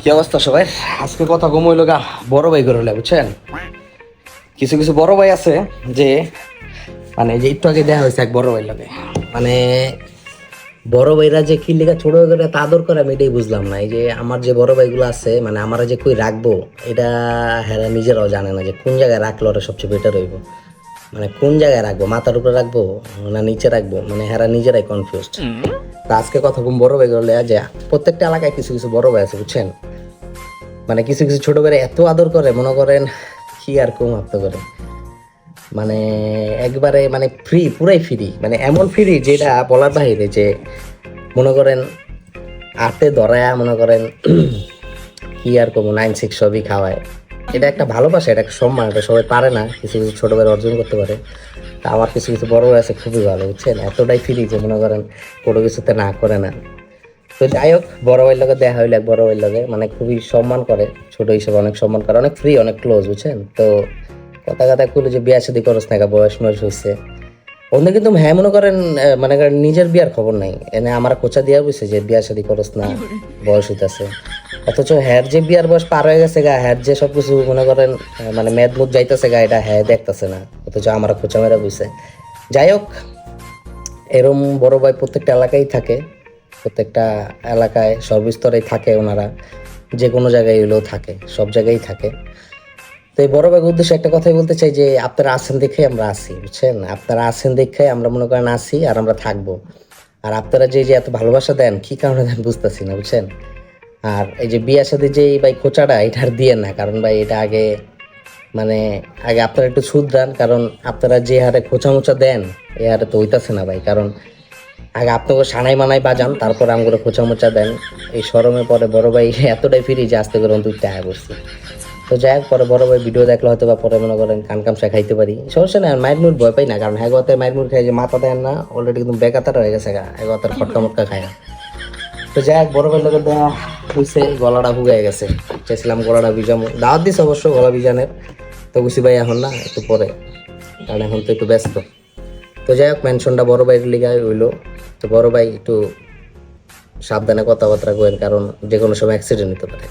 কি অবস্থা সবাই? আজকে কথা কম হইল গা বড় ভাই করে বুঝছেন। কিছু কিছু বড় ভাই আছে যে মানে যে একটু আগে দেখা হয়েছে এক বড় ভাই লাগে, মানে বড় ভাইরা যে কি লেখা ছোট ভাই করে তা আদর করে আমি এটাই বুঝলাম না। এই যে আমার যে বড় ভাইগুলো আছে মানে আমরা যে কই রাখবো এটা হ্যাঁ নিজেরাও জানে না যে কোন জায়গায় রাখলে ওরা সবচেয়ে বেটার হইব, মানে কোন জায়গায় রাখবো, মাথার উপরে রাখবো না নিচে রাখবো, মানে হেরা নিজেরাই কনফিউজড। তা আজকে কথা কম বড় ভাই করলে যে প্রত্যেকটা এলাকায় কিছু কিছু বড় ভাই আছে বুঝছেন, মানে কিছু কিছু ছোট ভাইরা এত আদর করে মনে করেন কি আর কম আত্ম করে, মানে একবারে মানে ফ্রি, পুরাই ফ্রি, মানে এমন ফ্রি যেটা বলার বাহিরে। যে মনে করেন হাতে ধরায়া মনে করেন কি আর কম 9-6 সবই খাওয়ায়। এটা একটা ভালোবাসা, এটা একটা সম্মান, এটা সবাই পারে না, কিছু কিছু ছোট ভাই অর্জন করতে পারে। তা আমার কিছু কিছু বড় ভাই আছে খুবই ভালো বুঝছেন, এতটাই ফ্রি যে মনে করেন কোনো কিছুতে না করে না। তো যাই হোক, বড় ভাইয়ের লগে দেখা হইলে এক বড় ভাইয়ের লগে মানে খুবই সম্মান করে, ছোট হিসেবে অনেক সম্মান করে, অনেক ফ্রি, অনেক ক্লোজ বুঝছেন। তো কথা কথা কইলো যে বিয়া শাদী করস না, বয়স ময়স হয়েছে ওদের, কিন্তু হ্যাঁ মনে করেন মানে করেন নিজের বিয়ার খবর নাই, এনে আমার কোচা দিয়া বুঝছে যে বিয়া শাদী করস না, বয়স হইতাছে। অথচ হ্যার যে বিয়ার বয়স পার হয়ে গেছে গা, হ্যার যে সবকিছু মনে করেন মানে মেদ মুদ যাইতেছে গা, এটা হ্যাঁ দেখতেছে না, অথচ আমার কোচা মেরা বুঝছে। যাই হোক, এরম বড় ভাই প্রত্যেকটা এলাকায় থাকে, প্রত্যেকটা এলাকায় সর্বস্তরেই থাকে ওনারা, যে কোনো জায়গায় হলেও থাকে, সব জায়গায় থাকে। তো এই বড় ভাইয়ের উদ্দেশ্যে একটা কথাই বলতে চাই যে আপনারা আছেন দেখে আমরা আসি বুঝছেন, আপনারা আছেন দেখে আমরা মনে করেন আসি আর আমরা থাকবো। আর আপনারা যে যে এত ভালোবাসা দেন কি কারণে দেন বুঝতেছি না বুঝছেন। আর এই যে বিয়ের সাথে যে ভাই খোঁচাটা এটা আর দিয়ে না, কারণ ভাই এটা আগে মানে আগে আপনারা একটু শুধরান, কারণ আপনারা যে হারে খোঁচা মোচা দেন এই হারে তো হইতাছে না ভাই। কারণ আগে আপনাকে সানাই মানাই বাজান, তারপর আমগুলো খোঁচা মোচা দেন, এই শরমে পরে বড় ভাই এতটাই ফিরি যে আসতে করে অন্তত টাকা করছি। তো যাই হোক, পরে বড় ভাই ভিডিও দেখলে হয়তো বা পরে মনে করেন কান কামসা খাইতে পারি, সমস্যা নেই, মায়ের মুড় ভয় পাই না, কারণ হ্যাঁ গতে মায়ের মুড় খাই যে মাথা দেন না অলরেডি কিন্তু বেকাতার হয়ে গেছে গা, এগোতার ফটকা মটকা খায় না। তো যাই হোক, বড় ভাই লোকের দেওয়া হয়েছে, গলাটা ভুগে গেছে, চাইছিলাম গলাটা ভিজামো, দাওয়াত দিস অবশ্য গলা ভিজানের, তো বুঝি ভাই এখন না, একটু পরে, কারণ এখন তো একটু ব্যস্ত। তো যাই হোক, মেনশনটা বড় ভাইয়ের লিগায় হইলো। তো বড় ভাই একটু সাবধানে কথাবার্তা করেন, কারণ যে কোনো সময় অ্যাক্সিডেন্ট হতে পারে।